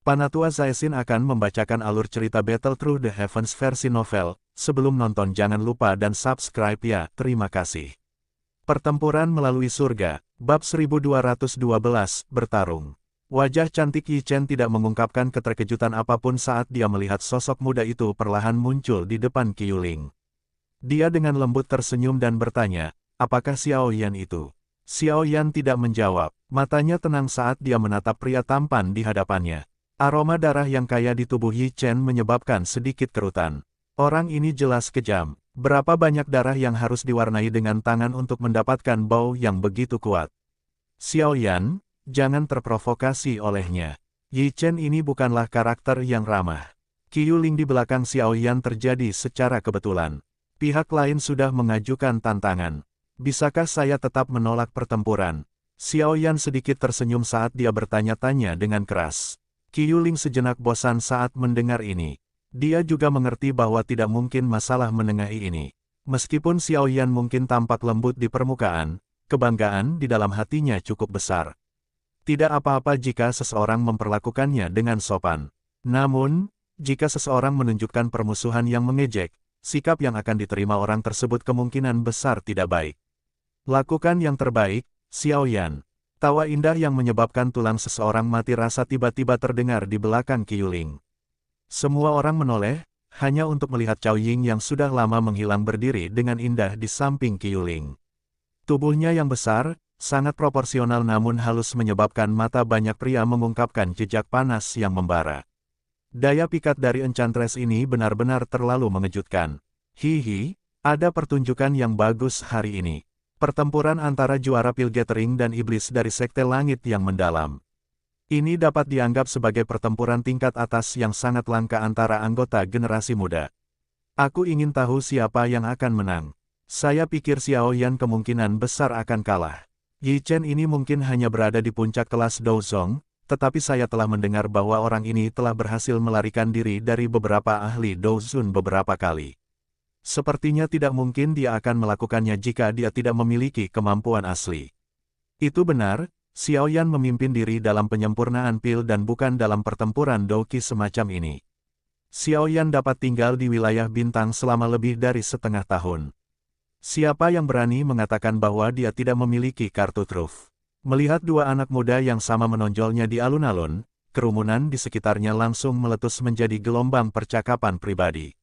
Panatua Zaesin akan membacakan alur cerita Battle Through the Heavens versi novel. Sebelum nonton jangan lupa dan subscribe ya, terima kasih. Pertempuran melalui surga, bab 1212, bertarung. Wajah cantik Yi Chen tidak mengungkapkan keterkejutan apapun saat dia melihat sosok muda itu perlahan muncul di depan Qiu Ling. Dia dengan lembut tersenyum dan bertanya, apakah Xiao Yan itu? Xiao Yan tidak menjawab, matanya tenang saat dia menatap pria tampan di hadapannya. Aroma darah yang kaya di tubuh Yi Chen menyebabkan sedikit kerutan. Orang ini jelas kejam. Berapa banyak darah yang harus diwarnai dengan tangan untuk mendapatkan bau yang begitu kuat? Xiao Yan, jangan terprovokasi olehnya. Yi Chen ini bukanlah karakter yang ramah. Qiu Ling di belakang Xiao Yan terjadi secara kebetulan. Pihak lain sudah mengajukan tantangan. Bisakah saya tetap menolak pertempuran? Xiao Yan sedikit tersenyum saat dia bertanya-tanya dengan keras. Qiu Ling sejenak bosan saat mendengar ini. Dia juga mengerti bahwa tidak mungkin masalah menengahi ini. Meskipun Xiao Yan mungkin tampak lembut di permukaan, kebanggaan di dalam hatinya cukup besar. Tidak apa-apa jika seseorang memperlakukannya dengan sopan. Namun, jika seseorang menunjukkan permusuhan yang mengejek, sikap yang akan diterima orang tersebut kemungkinan besar tidak baik. Lakukan yang terbaik, Xiao Yan. Tawa indah yang menyebabkan tulang seseorang mati rasa tiba-tiba terdengar di belakang Qiu Ling. Semua orang menoleh, hanya untuk melihat Cao Ying yang sudah lama menghilang berdiri dengan indah di samping Qiu Ling. Tubuhnya yang besar, sangat proporsional namun halus menyebabkan mata banyak pria mengungkapkan jejak panas yang membara. Daya pikat dari Enchantress ini benar-benar terlalu mengejutkan. Hihi, ada pertunjukan yang bagus hari ini. Pertempuran antara juara pil gathering dan iblis dari Sekte Langit yang mendalam. Ini dapat dianggap sebagai pertempuran tingkat atas yang sangat langka antara anggota generasi muda. Aku ingin tahu siapa yang akan menang. Saya pikir Xiao Yan kemungkinan besar akan kalah. Yi Chen ini mungkin hanya berada di puncak kelas Douzong, tetapi saya telah mendengar bahwa orang ini telah berhasil melarikan diri dari beberapa ahli Douzun beberapa kali. Sepertinya tidak mungkin dia akan melakukannya jika dia tidak memiliki kemampuan asli. Itu benar, Xiao Yan memimpin diri dalam penyempurnaan pil dan bukan dalam pertempuran Douqi semacam ini. Xiao Yan dapat tinggal di wilayah bintang selama lebih dari setengah tahun. Siapa yang berani mengatakan bahwa dia tidak memiliki kartu truf? Melihat dua anak muda yang sama menonjolnya di alun-alun, kerumunan di sekitarnya langsung meletus menjadi gelombang percakapan pribadi.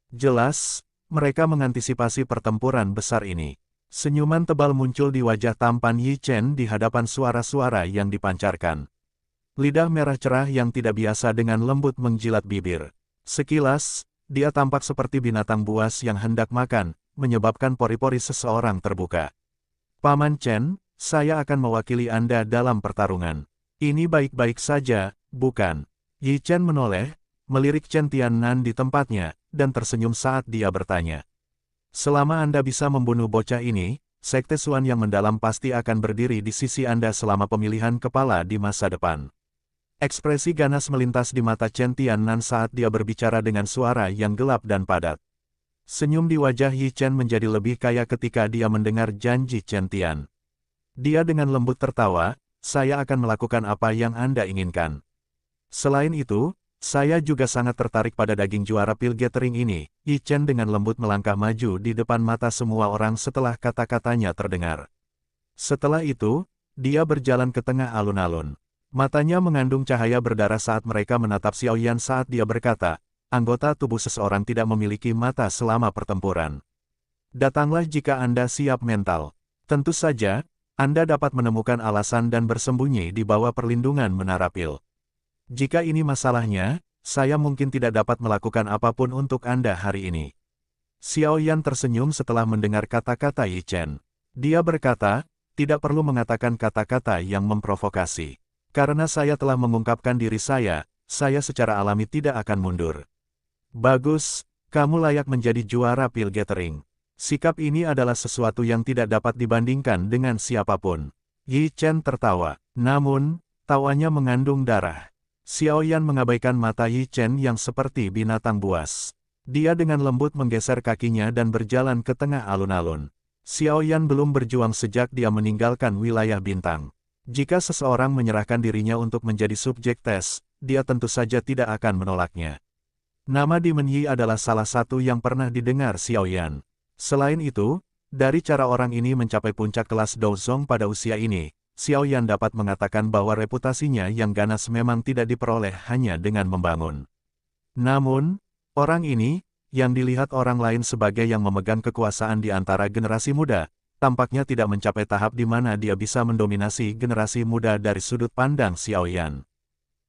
Jelas, mereka mengantisipasi pertempuran besar ini. Senyuman tebal muncul di wajah tampan Yi Chen di hadapan suara-suara yang dipancarkan. Lidah merah cerah yang tidak biasa dengan lembut menjilat bibir. Sekilas, dia tampak seperti binatang buas yang hendak makan, menyebabkan pori-pori seseorang terbuka. Paman Chen, saya akan mewakili Anda dalam pertarungan. Ini baik-baik saja, bukan? Yi Chen menoleh, melirik Chen Tiannan di tempatnya, dan tersenyum saat dia bertanya. Selama Anda bisa membunuh bocah ini, Sekte Xuan yang mendalam pasti akan berdiri di sisi Anda selama pemilihan kepala di masa depan. Ekspresi ganas melintas di mata Chen Tiannan saat dia berbicara dengan suara yang gelap dan padat. Senyum di wajah Yi Chen menjadi lebih kaya ketika dia mendengar janji Chen Tian. Dia dengan lembut tertawa, saya akan melakukan apa yang Anda inginkan. Selain itu, saya juga sangat tertarik pada daging juara pil gathering ini. Yi Chen dengan lembut melangkah maju di depan mata semua orang setelah kata-katanya terdengar. Setelah itu, dia berjalan ke tengah alun-alun. Matanya mengandung cahaya berdarah saat mereka menatap Xiao Yan saat dia berkata, anggota tubuh seseorang tidak memiliki mata selama pertempuran. Datanglah jika Anda siap mental. Tentu saja, Anda dapat menemukan alasan dan bersembunyi di bawah perlindungan menara pil. Jika ini masalahnya, saya mungkin tidak dapat melakukan apapun untuk Anda hari ini. Xiao Yan tersenyum setelah mendengar kata-kata Yi Chen. Dia berkata, tidak perlu mengatakan kata-kata yang memprovokasi. Karena saya telah mengungkapkan diri saya secara alami tidak akan mundur. Bagus, kamu layak menjadi juara pil gathering. Sikap ini adalah sesuatu yang tidak dapat dibandingkan dengan siapapun. Yi Chen tertawa, namun, tawanya mengandung darah. Xiao Yan mengabaikan mata Yi Chen yang seperti binatang buas. Dia dengan lembut menggeser kakinya dan berjalan ke tengah alun-alun. Xiao Yan belum berjuang sejak dia meninggalkan wilayah bintang. Jika seseorang menyerahkan dirinya untuk menjadi subjek tes, dia tentu saja tidak akan menolaknya. Nama Demon Yi adalah salah satu yang pernah didengar Xiao Yan. Selain itu, dari cara orang ini mencapai puncak kelas Douzong pada usia ini, Xiao Yan dapat mengatakan bahwa reputasinya yang ganas memang tidak diperoleh hanya dengan membangun. Namun, orang ini, yang dilihat orang lain sebagai yang memegang kekuasaan di antara generasi muda, tampaknya tidak mencapai tahap di mana dia bisa mendominasi generasi muda dari sudut pandang Xiao Yan.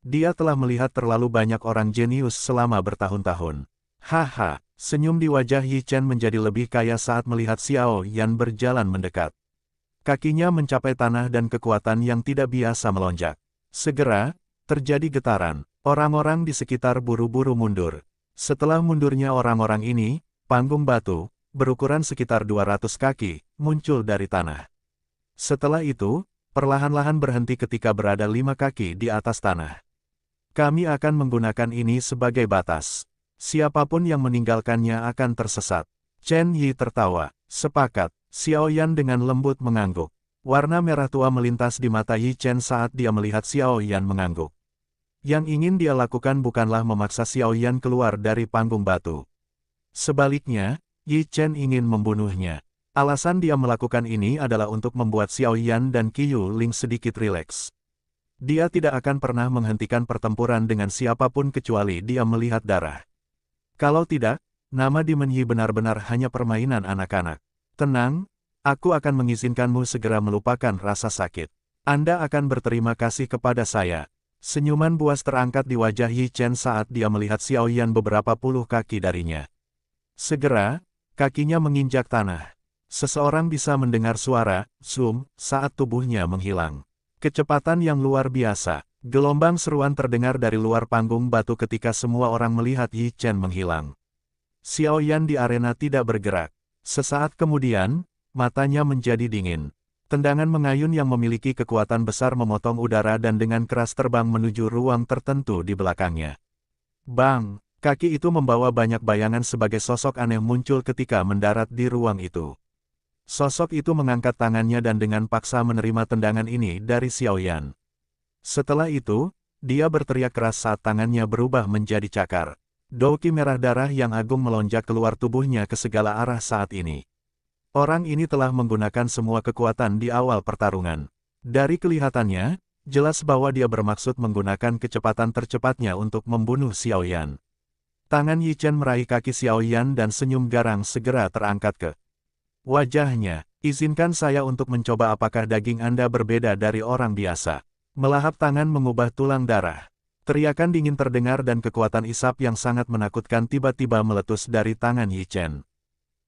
Dia telah melihat terlalu banyak orang jenius selama bertahun-tahun. Haha, senyum di wajah Yi Chen menjadi lebih kaya saat melihat Xiao Yan berjalan mendekat. Kakinya mencapai tanah dan kekuatan yang tidak biasa melonjak. Segera, terjadi getaran. Orang-orang di sekitar buru-buru mundur. Setelah mundurnya orang-orang ini, panggung batu, berukuran sekitar 200 kaki, muncul dari tanah. Setelah itu, perlahan-lahan berhenti ketika berada 5 kaki di atas tanah. Kami akan menggunakan ini sebagai batas. Siapapun yang meninggalkannya akan tersesat. Chen Yi tertawa. Sepakat. Xiao Yan dengan lembut mengangguk. Warna merah tua melintas di mata Yi Chen saat dia melihat Xiao Yan mengangguk. Yang ingin dia lakukan bukanlah memaksa Xiao Yan keluar dari panggung batu. Sebaliknya, Yi Chen ingin membunuhnya. Alasan dia melakukan ini adalah untuk membuat Xiao Yan dan Qiyu Ling sedikit rileks. Dia tidak akan pernah menghentikan pertempuran dengan siapapun kecuali dia melihat darah. Kalau tidak, nama Demon Yi benar-benar hanya permainan anak-anak. Tenang, aku akan mengizinkanmu segera melupakan rasa sakit. Anda akan berterima kasih kepada saya. Senyuman buas terangkat di wajah Yi Chen saat dia melihat Xiao Yan beberapa puluh kaki darinya. Segera, kakinya menginjak tanah. Seseorang bisa mendengar suara "zoom" saat tubuhnya menghilang. Kecepatan yang luar biasa. Gelombang seruan terdengar dari luar panggung batu ketika semua orang melihat Yi Chen menghilang. Xiao Yan di arena tidak bergerak. Sesaat kemudian, matanya menjadi dingin. Tendangan mengayun yang memiliki kekuatan besar memotong udara dan dengan keras terbang menuju ruang tertentu di belakangnya. Bang! Kaki itu membawa banyak bayangan sebagai sosok aneh muncul ketika mendarat di ruang itu. Sosok itu mengangkat tangannya dan dengan paksa menerima tendangan ini dari Xiao Yan. Setelah itu, dia berteriak keras saat tangannya berubah menjadi cakar. Douki merah darah yang agung melonjak keluar tubuhnya ke segala arah saat ini. Orang ini telah menggunakan semua kekuatan di awal pertarungan. Dari kelihatannya, jelas bahwa dia bermaksud menggunakan kecepatan tercepatnya untuk membunuh Xiao Yan. Tangan Yi Chen meraih kaki Xiao Yan dan senyum garang segera terangkat ke wajahnya. Izinkan saya untuk mencoba apakah daging Anda berbeda dari orang biasa. Melahap tangan mengubah tulang darah. Teriakan dingin terdengar dan kekuatan isap yang sangat menakutkan tiba-tiba meletus dari tangan Yi Chen.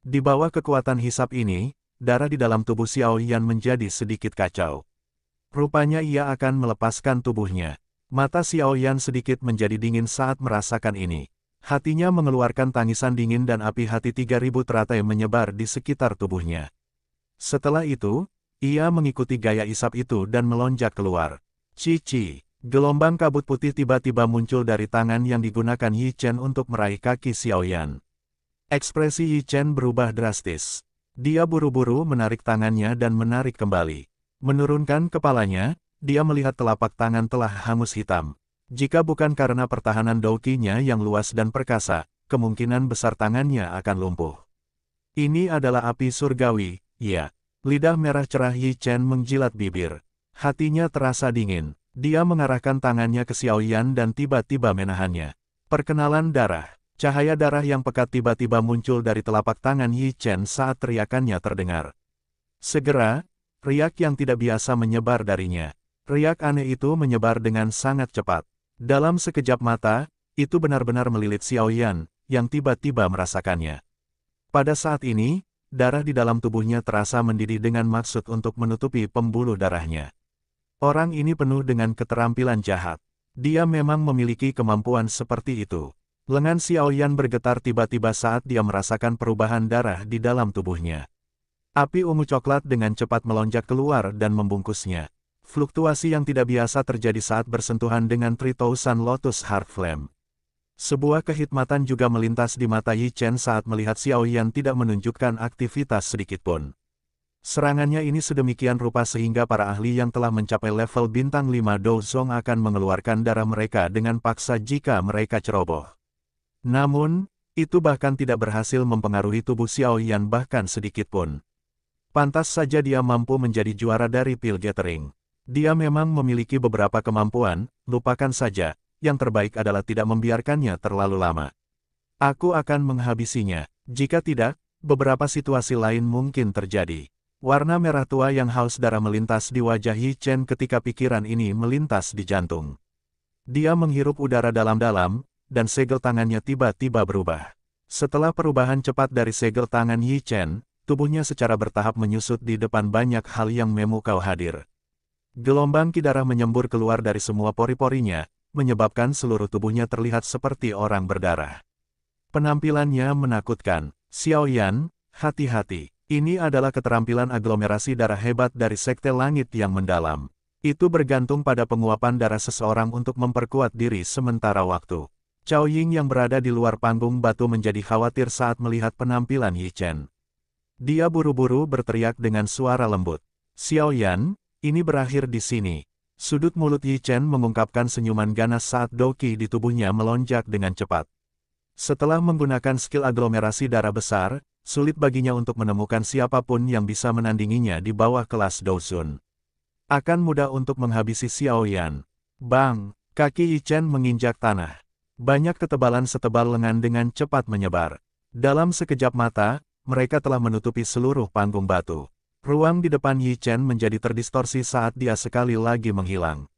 Di bawah kekuatan hisap ini, darah di dalam tubuh Xiao Yan menjadi sedikit kacau. Rupanya ia akan melepaskan tubuhnya. Mata Xiao Yan sedikit menjadi dingin saat merasakan ini. Hatinya mengeluarkan tangisan dingin dan api hati 3000 teratai menyebar di sekitar tubuhnya. Setelah itu, ia mengikuti gaya isap itu dan melonjak keluar. Cici, gelombang kabut putih tiba-tiba muncul dari tangan yang digunakan Yi Chen untuk meraih kaki Xiao Yan. Ekspresi Yi Chen berubah drastis. Dia buru-buru menarik tangannya dan menarik kembali. Menurunkan kepalanya, dia melihat telapak tangan telah hangus hitam. Jika bukan karena pertahanan douki-nya yang luas dan perkasa, kemungkinan besar tangannya akan lumpuh. Ini adalah api surgawi, ya. Lidah merah cerah Yi Chen menjilat bibir. Hatinya terasa dingin. Dia mengarahkan tangannya ke Xiao Yan dan tiba-tiba menahannya. Perkenalan darah. Cahaya darah yang pekat tiba-tiba muncul dari telapak tangan Yi Chen saat teriakannya terdengar. Segera, riak yang tidak biasa menyebar darinya. Riak aneh itu menyebar dengan sangat cepat. Dalam sekejap mata, itu benar-benar melilit Xiao Yan, yang tiba-tiba merasakannya. Pada saat ini, darah di dalam tubuhnya terasa mendidih dengan maksud untuk menutupi pembuluh darahnya. Orang ini penuh dengan keterampilan jahat. Dia memang memiliki kemampuan seperti itu. Lengan Xiao Yan bergetar tiba-tiba saat dia merasakan perubahan darah di dalam tubuhnya. Api ungu coklat dengan cepat melonjak keluar dan membungkusnya. Fluktuasi yang tidak biasa terjadi saat bersentuhan dengan 3000 Lotus Heart Flame. Sebuah kehikmatan juga melintas di mata Yi Chen saat melihat Xiao Yan tidak menunjukkan aktivitas sedikitpun. Serangannya ini sedemikian rupa sehingga para ahli yang telah mencapai level bintang 5 Douzong akan mengeluarkan darah mereka dengan paksa jika mereka ceroboh. Namun, itu bahkan tidak berhasil mempengaruhi tubuh Xiao Yan bahkan sedikit pun. Pantas saja dia mampu menjadi juara dari Pil Gathering. Dia memang memiliki beberapa kemampuan, lupakan saja, yang terbaik adalah tidak membiarkannya terlalu lama. Aku akan menghabisinya, jika tidak, beberapa situasi lain mungkin terjadi. Warna merah tua yang haus darah melintas di wajah Yi Chen ketika pikiran ini melintas di jantung. Dia menghirup udara dalam-dalam, dan segel tangannya tiba-tiba berubah. Setelah perubahan cepat dari segel tangan Yi Chen, tubuhnya secara bertahap menyusut di depan banyak hal yang memukau hadir. Gelombang ki darah menyembur keluar dari semua pori-porinya, menyebabkan seluruh tubuhnya terlihat seperti orang berdarah. Penampilannya menakutkan. Xiao Yan, hati-hati. Ini adalah keterampilan aglomerasi darah hebat dari Sekte Langit yang mendalam. Itu bergantung pada penguapan darah seseorang untuk memperkuat diri sementara waktu. Cao Ying yang berada di luar panggung batu menjadi khawatir saat melihat penampilan Yi Chen. Dia buru-buru berteriak dengan suara lembut. Xiao Yan, ini berakhir di sini. Sudut mulut Yi Chen mengungkapkan senyuman ganas saat doki di tubuhnya melonjak dengan cepat. Setelah menggunakan skill aglomerasi darah besar, sulit baginya untuk menemukan siapapun yang bisa menandinginya di bawah kelas Douzun. Akan mudah untuk menghabisi Xiao Yan. Bang! Kaki Yi Chen menginjak tanah. Banyak ketebalan setebal lengan dengan cepat menyebar. Dalam sekejap mata, mereka telah menutupi seluruh panggung batu. Ruang di depan Yi Chen menjadi terdistorsi saat dia sekali lagi menghilang.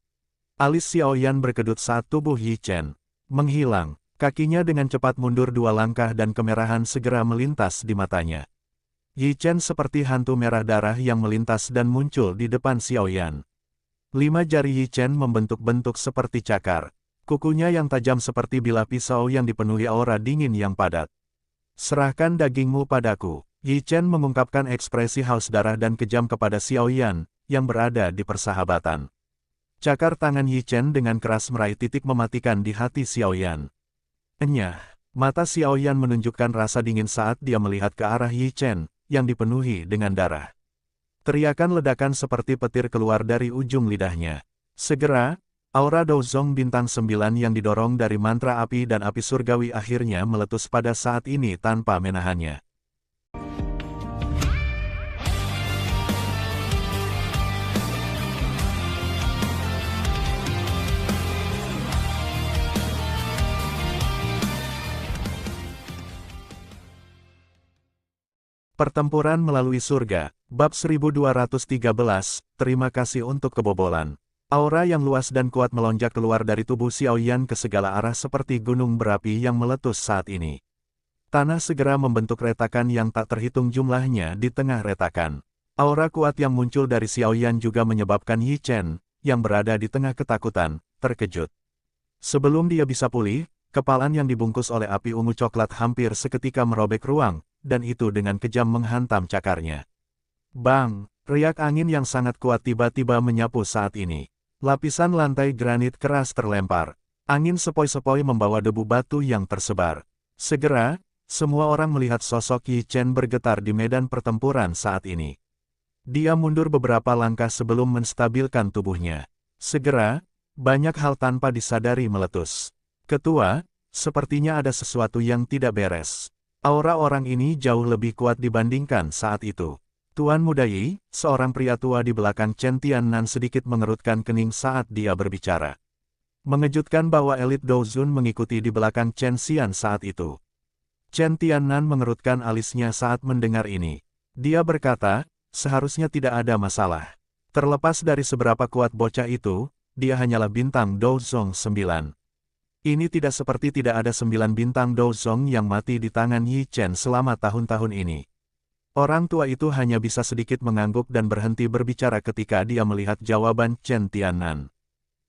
Alis Xiao Yan berkedut saat tubuh Yi Chen menghilang. Kakinya dengan cepat mundur 2 langkah dan kemerahan segera melintas di matanya. Yi Chen seperti hantu merah darah yang melintas dan muncul di depan Xiao Yan. 5 jari Yi Chen membentuk bentuk seperti cakar. Kukunya yang tajam seperti bilah pisau yang dipenuhi aura dingin yang padat. Serahkan dagingmu padaku. Yi Chen mengungkapkan ekspresi haus darah dan kejam kepada Xiao Yan, yang berada di persahabatan. Cakar tangan Yi Chen dengan keras meraih titik mematikan di hati Xiao Yan. Enyah, mata Xiao Yan menunjukkan rasa dingin saat dia melihat ke arah Yi Chen, yang dipenuhi dengan darah. Teriakan ledakan seperti petir keluar dari ujung lidahnya. Segera, aura Douzong bintang 9 yang didorong dari mantra api dan api surgawi akhirnya meletus pada saat ini tanpa menahannya. Pertempuran melalui surga, bab 1213, terima kasih untuk kebobolan. Aura yang luas dan kuat melonjak keluar dari tubuh Xiao Yan ke segala arah seperti gunung berapi yang meletus saat ini. Tanah segera membentuk retakan yang tak terhitung jumlahnya di tengah retakan. Aura kuat yang muncul dari Xiao Yan juga menyebabkan Yi Chen, yang berada di tengah ketakutan, terkejut. Sebelum dia bisa pulih, kepalan yang dibungkus oleh api ungu coklat hampir seketika merobek ruang, dan itu dengan kejam menghantam cakarnya. Bang! Riak angin yang sangat kuat tiba-tiba menyapu saat ini. Lapisan lantai granit keras terlempar. Angin sepoi-sepoi membawa debu batu yang tersebar. Segera, semua orang melihat sosok Yi Chen bergetar di medan pertempuran saat ini. Dia mundur beberapa langkah sebelum menstabilkan tubuhnya. Segera, banyak hal tanpa disadari meletus. Ketua, sepertinya ada sesuatu yang tidak beres. Aura orang ini jauh lebih kuat dibandingkan saat itu. Tuan Muda Yi, seorang pria tua di belakang Chen Tiannan sedikit mengerutkan kening saat dia berbicara. Mengejutkan bahwa elit Douzun mengikuti di belakang Chen Xian saat itu. Chen Tiannan mengerutkan alisnya saat mendengar ini. Dia berkata, seharusnya tidak ada masalah. Terlepas dari seberapa kuat bocah itu, dia hanyalah bintang Douzong 9. Ini tidak seperti tidak ada 9 bintang Douzong yang mati di tangan Yi Chen selama tahun-tahun ini. Orang tua itu hanya bisa sedikit mengangguk dan berhenti berbicara ketika dia melihat jawaban Chen Tiannan.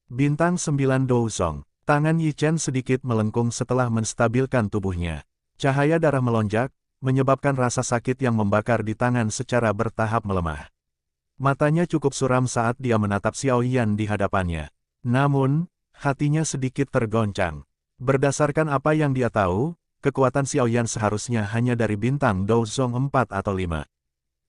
Bintang 9 Douzong. Tangan Yi Chen sedikit melengkung setelah menstabilkan tubuhnya. Cahaya darah melonjak, menyebabkan rasa sakit yang membakar di tangan secara bertahap melemah. Matanya cukup suram saat dia menatap Xiao Yan di hadapannya. Namun, hatinya sedikit tergoncang. Berdasarkan apa yang dia tahu, kekuatan Xiao Yan seharusnya hanya dari bintang Douzong 4 atau 5.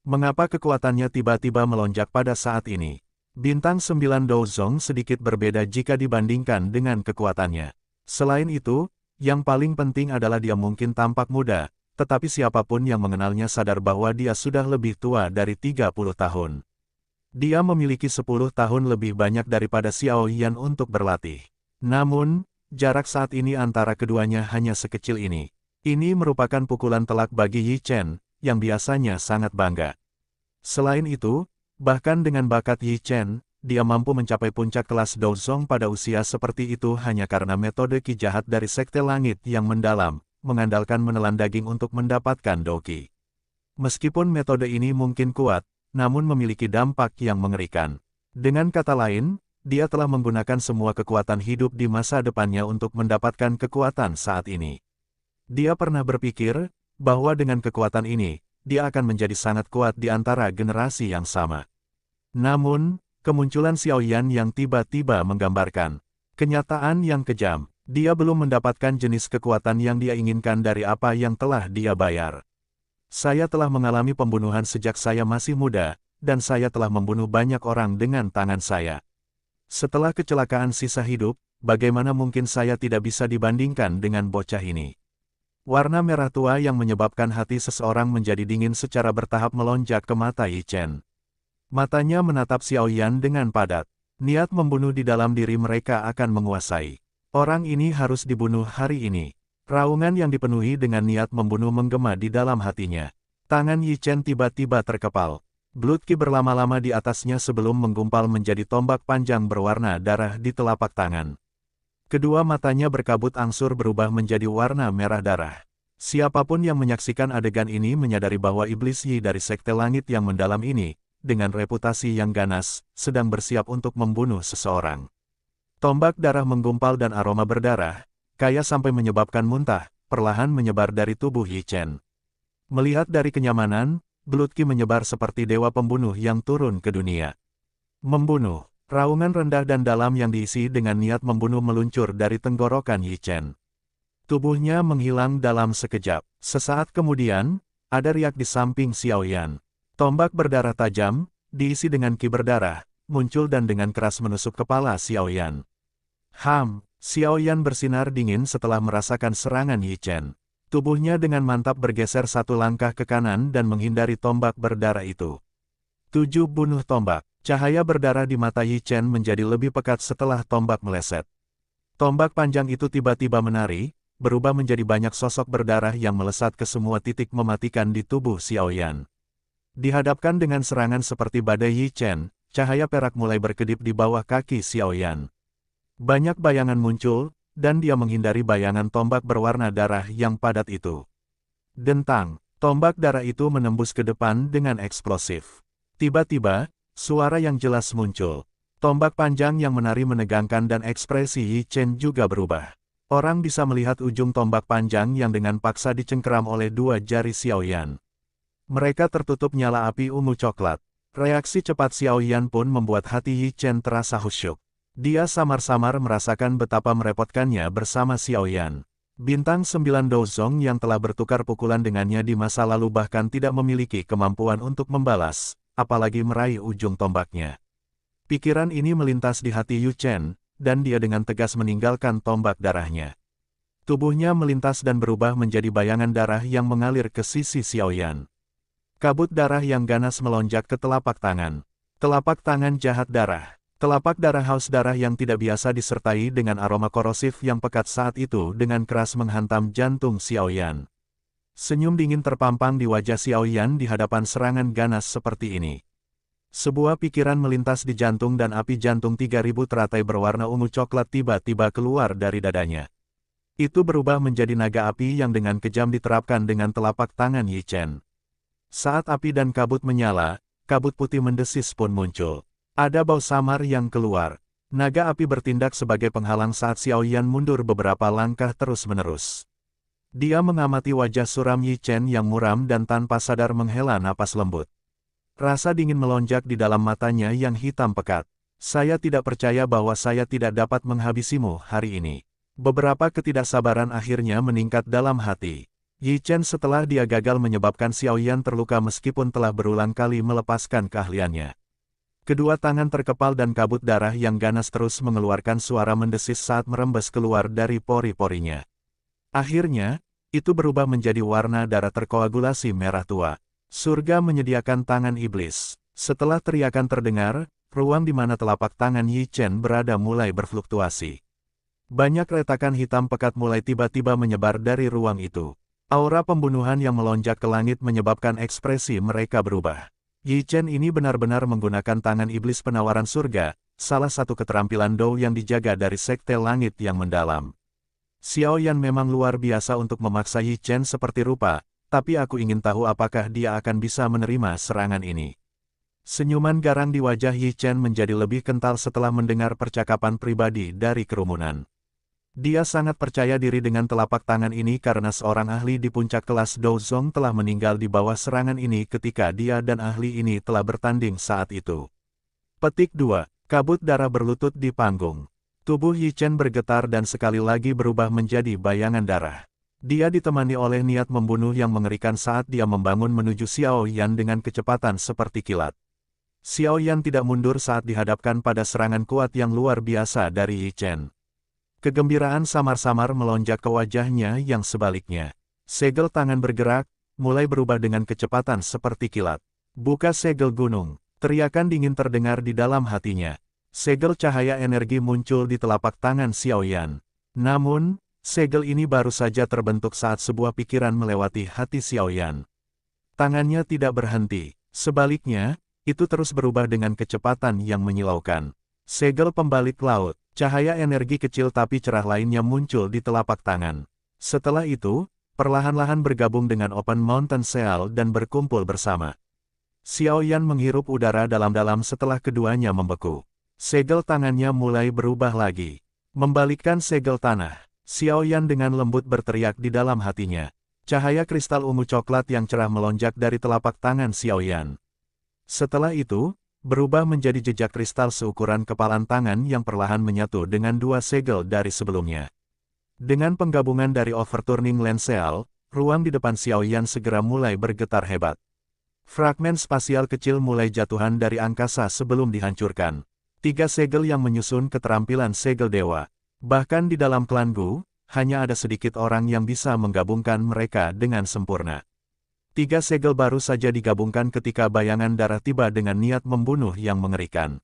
Mengapa kekuatannya tiba-tiba melonjak pada saat ini? Bintang 9 Douzong sedikit berbeda jika dibandingkan dengan kekuatannya. Selain itu, yang paling penting adalah dia mungkin tampak muda, tetapi siapapun yang mengenalnya sadar bahwa dia sudah lebih tua dari 30 tahun. Dia memiliki 10 tahun lebih banyak daripada Xiao Yan untuk berlatih. Namun, jarak saat ini antara keduanya hanya sekecil ini. Ini merupakan pukulan telak bagi Yi Chen, yang biasanya sangat bangga. Selain itu, bahkan dengan bakat Yi Chen, dia mampu mencapai puncak kelas Douzong pada usia seperti itu hanya karena metode Qi jahat dari Sekte Langit yang mendalam, mengandalkan menelan daging untuk mendapatkan Doqi. Meskipun metode ini mungkin kuat, namun memiliki dampak yang mengerikan. Dengan kata lain, dia telah menggunakan semua kekuatan hidup di masa depannya untuk mendapatkan kekuatan saat ini. Dia pernah berpikir bahwa dengan kekuatan ini, dia akan menjadi sangat kuat di antara generasi yang sama. Namun, kemunculan Xiao Yan yang tiba-tiba menggambarkan kenyataan yang kejam. Dia belum mendapatkan jenis kekuatan yang dia inginkan dari apa yang telah dia bayar. Saya telah mengalami pembunuhan sejak saya masih muda, dan saya telah membunuh banyak orang dengan tangan saya. Setelah kecelakaan sisa hidup, bagaimana mungkin saya tidak bisa dibandingkan dengan bocah ini? Warna merah tua yang menyebabkan hati seseorang menjadi dingin secara bertahap melonjak ke mata Yi Chen. Matanya menatap Xiao Yan dengan padat. Niat membunuh di dalam diri mereka akan menguasai. Orang ini harus dibunuh hari ini. Raungan yang dipenuhi dengan niat membunuh menggema di dalam hatinya. Tangan Yi Chen tiba-tiba terkepal. Blood Qi berlama-lama di atasnya sebelum menggumpal menjadi tombak panjang berwarna darah di telapak tangan. Kedua matanya berkabut angsur berubah menjadi warna merah darah. Siapapun yang menyaksikan adegan ini menyadari bahwa iblis Yi dari Sekte Langit yang mendalam ini, dengan reputasi yang ganas, sedang bersiap untuk membunuh seseorang. Tombak darah menggumpal dan aroma berdarah, kaya sampai menyebabkan muntah, perlahan menyebar dari tubuh Yi Chen. Melihat dari kenyamanan, Blood Qi menyebar seperti dewa pembunuh yang turun ke dunia. Membunuh. Raungan rendah dan dalam yang diisi dengan niat membunuh meluncur dari tenggorokan Yi Chen. Tubuhnya menghilang dalam sekejap. Sesaat kemudian, ada riak di samping Xiao Yan. Tombak berdarah tajam, diisi dengan Qi berdarah, muncul dan dengan keras menusuk kepala Xiao Yan. Xiao Yan bersinar dingin setelah merasakan serangan Yi Chen. Tubuhnya dengan mantap bergeser satu langkah ke kanan dan menghindari tombak berdarah itu. 7 bunuh tombak. Cahaya berdarah di mata Yi Chen menjadi lebih pekat setelah tombak meleset. Tombak panjang itu tiba-tiba menari, berubah menjadi banyak sosok berdarah yang melesat ke semua titik mematikan di tubuh Xiao Yan. Dihadapkan dengan serangan seperti badai Yi Chen, cahaya perak mulai berkedip di bawah kaki Xiao Yan. Banyak bayangan muncul, dan dia menghindari bayangan tombak berwarna darah yang padat itu. Dentang, tombak darah itu menembus ke depan dengan eksplosif. Tiba-tiba, suara yang jelas muncul. Tombak panjang yang menari menegangkan dan ekspresi Yi Chen juga berubah. Orang bisa melihat ujung tombak panjang yang dengan paksa dicengkeram oleh dua jari Xiao Yan. Mereka tertutup nyala api ungu coklat. Reaksi cepat Xiao Yan pun membuat hati Yi Chen terasa khusyuk. Dia samar-samar merasakan betapa merepotkannya bersama Xiao Yan. Bintang 9 Douzong yang telah bertukar pukulan dengannya di masa lalu bahkan tidak memiliki kemampuan untuk membalas, apalagi meraih ujung tombaknya. Pikiran ini melintas di hati Yi Chen, dan dia dengan tegas meninggalkan tombak darahnya. Tubuhnya melintas dan berubah menjadi bayangan darah yang mengalir ke sisi Xiao Yan. Kabut darah yang ganas melonjak ke telapak tangan. Telapak tangan jahat darah. Telapak darah haus darah yang tidak biasa disertai dengan aroma korosif yang pekat saat itu dengan keras menghantam jantung Xiao Yan. Senyum dingin terpampang di wajah Xiao Yan di hadapan serangan ganas seperti ini. Sebuah pikiran melintas di jantung dan api jantung 3000 teratai berwarna ungu coklat tiba-tiba keluar dari dadanya. Itu berubah menjadi naga api yang dengan kejam diterapkan dengan telapak tangan Yi Chen. Saat api dan kabut menyala, kabut putih mendesis pun muncul. Ada bau samar yang keluar. Naga api bertindak sebagai penghalang saat Xiao Yan mundur beberapa langkah terus-menerus. Dia mengamati wajah suram Yi Chen yang muram dan tanpa sadar menghela napas lembut. Rasa dingin melonjak di dalam matanya yang hitam pekat. Saya tidak percaya bahwa saya tidak dapat menghabisimu hari ini. Beberapa ketidaksabaran akhirnya meningkat dalam hati. Yi Chen setelah dia gagal menyebabkan Xiao Yan terluka meskipun telah berulang kali melepaskan keahliannya. Kedua tangan terkepal dan kabut darah yang ganas terus mengeluarkan suara mendesis saat merembes keluar dari pori-porinya. Akhirnya, itu berubah menjadi warna darah terkoagulasi merah tua. Surga menyediakan tangan iblis. Setelah teriakan terdengar, ruang di mana telapak tangan Yi Chen berada mulai berfluktuasi. Banyak retakan hitam pekat mulai tiba-tiba menyebar dari ruang itu. Aura pembunuhan yang melonjak ke langit menyebabkan ekspresi mereka berubah. Yi Chen ini benar-benar menggunakan tangan iblis penawaran surga, salah satu keterampilan Dou yang dijaga dari sekte langit yang mendalam. Xiao Yan memang luar biasa untuk memaksa Yi Chen seperti rupa, tapi aku ingin tahu apakah dia akan bisa menerima serangan ini. Senyuman garang di wajah Yi Chen menjadi lebih kental setelah mendengar percakapan pribadi dari kerumunan. Dia sangat percaya diri dengan telapak tangan ini karena seorang ahli di puncak kelas Douzong telah meninggal di bawah serangan ini ketika dia dan ahli ini telah bertanding saat itu. Petik 2. Kabut darah berlutut di panggung. Tubuh Yi Chen bergetar dan sekali lagi berubah menjadi bayangan darah. Dia ditemani oleh niat membunuh yang mengerikan saat dia membangun menuju Xiao Yan dengan kecepatan seperti kilat. Xiao Yan tidak mundur saat dihadapkan pada serangan kuat yang luar biasa dari Yi Chen. Kegembiraan samar-samar melonjak ke wajahnya yang sebaliknya. Segel tangan bergerak, mulai berubah dengan kecepatan seperti kilat. Buka segel gunung, teriakan dingin terdengar di dalam hatinya. Segel cahaya energi muncul di telapak tangan Xiao Yan. Namun, segel ini baru saja terbentuk saat sebuah pikiran melewati hati Xiao Yan. Tangannya tidak berhenti, sebaliknya, itu terus berubah dengan kecepatan yang menyilaukan. Segel pembalik laut. Cahaya energi kecil tapi cerah lainnya muncul di telapak tangan. Setelah itu, perlahan-lahan bergabung dengan Open Mountain Seal dan berkumpul bersama. Xiao Yan menghirup udara dalam-dalam setelah keduanya membeku. Segel tangannya mulai berubah lagi. Membalikkan segel tanah. Xiao Yan dengan lembut berteriak di dalam hatinya. Cahaya kristal ungu coklat yang cerah melonjak dari telapak tangan Xiao Yan. Setelah itu, berubah menjadi jejak kristal seukuran kepalan tangan yang perlahan menyatu dengan dua segel dari sebelumnya. Dengan penggabungan dari Overturning Land Seal, ruang di depan Xiao Yan segera mulai bergetar hebat. Fragmen spasial kecil mulai jatuhan dari angkasa sebelum dihancurkan. 3 segel yang menyusun keterampilan segel dewa. Bahkan di dalam klan Gu, hanya ada sedikit orang yang bisa menggabungkan mereka dengan sempurna. 3 segel baru saja digabungkan ketika bayangan darah tiba dengan niat membunuh yang mengerikan.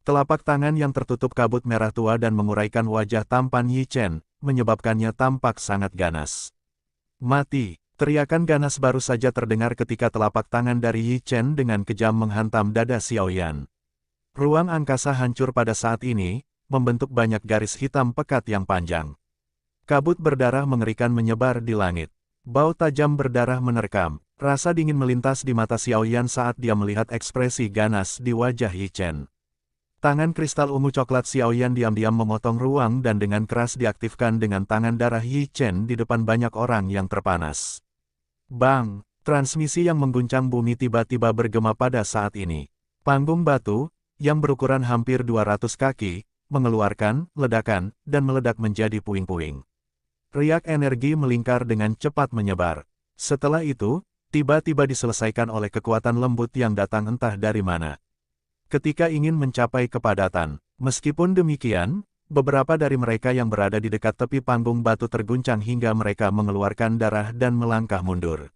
Telapak tangan yang tertutup kabut merah tua dan menguraikan wajah tampan Yi Chen, menyebabkannya tampak sangat ganas. Mati! Teriakan ganas baru saja terdengar ketika telapak tangan dari Yi Chen dengan kejam menghantam dada Xiao Yan. Ruang angkasa hancur pada saat ini, membentuk banyak garis hitam pekat yang panjang. Kabut berdarah mengerikan menyebar di langit. Bau tajam berdarah menerkam, rasa dingin melintas di mata Xiao Yan saat dia melihat ekspresi ganas di wajah Yi Chen. Tangan kristal ungu coklat Xiao Yan diam-diam memotong ruang dan dengan keras diaktifkan dengan tangan darah Yi Chen di depan banyak orang yang terpanas. Bang! Transmisi yang mengguncang bumi tiba-tiba bergema pada saat ini. Panggung batu, yang berukuran hampir 200 kaki, mengeluarkan ledakan dan meledak menjadi puing-puing. Riak energi melingkar dengan cepat menyebar. Setelah itu, tiba-tiba diselesaikan oleh kekuatan lembut yang datang entah dari mana. Ketika ingin mencapai kepadatan, meskipun demikian, beberapa dari mereka yang berada di dekat tepi panggung batu terguncang hingga mereka mengeluarkan darah dan melangkah mundur.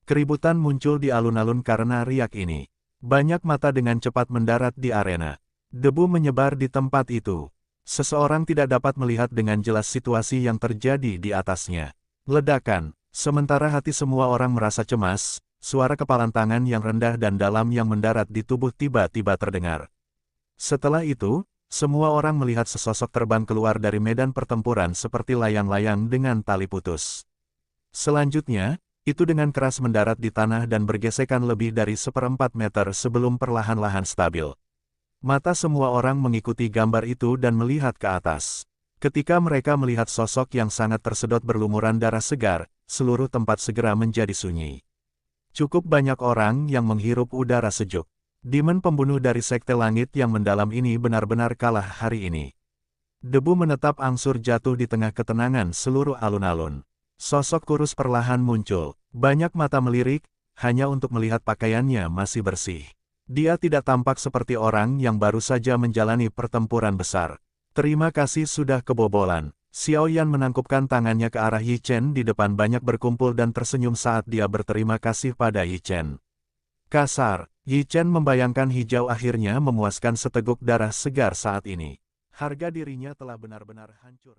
Keributan muncul di alun-alun karena riak ini. Banyak mata dengan cepat mendarat di arena. Debu menyebar di tempat itu. Seseorang tidak dapat melihat dengan jelas situasi yang terjadi di atasnya. Ledakan. Sementara hati semua orang merasa cemas, suara kepalan tangan yang rendah dan dalam yang mendarat di tubuh tiba-tiba terdengar. Setelah itu, semua orang melihat sesosok terbang keluar dari medan pertempuran seperti layang-layang dengan tali putus. Selanjutnya, itu dengan keras mendarat di tanah dan bergesekan lebih dari 1/4 meter sebelum perlahan-lahan stabil. Mata semua orang mengikuti gambar itu dan melihat ke atas. Ketika mereka melihat sosok yang sangat tersedot berlumuran darah segar, seluruh tempat segera menjadi sunyi. Cukup banyak orang yang menghirup udara sejuk. Demon pembunuh dari Sekte Langit yang mendalam ini benar-benar kalah hari ini. Debu menetap angsur jatuh di tengah ketenangan seluruh alun-alun. Sosok kurus perlahan muncul. Banyak mata melirik, hanya untuk melihat pakaiannya masih bersih. Dia tidak tampak seperti orang yang baru saja menjalani pertempuran besar. Terima kasih sudah kebobolan. Xiao Yan menangkupkan tangannya ke arah Yi Chen di depan banyak berkumpul dan tersenyum saat dia berterima kasih pada Yi Chen. Kasar, Yi Chen membayangkan hijau akhirnya memuaskan seteguk darah segar saat ini. Harga dirinya telah benar-benar hancur.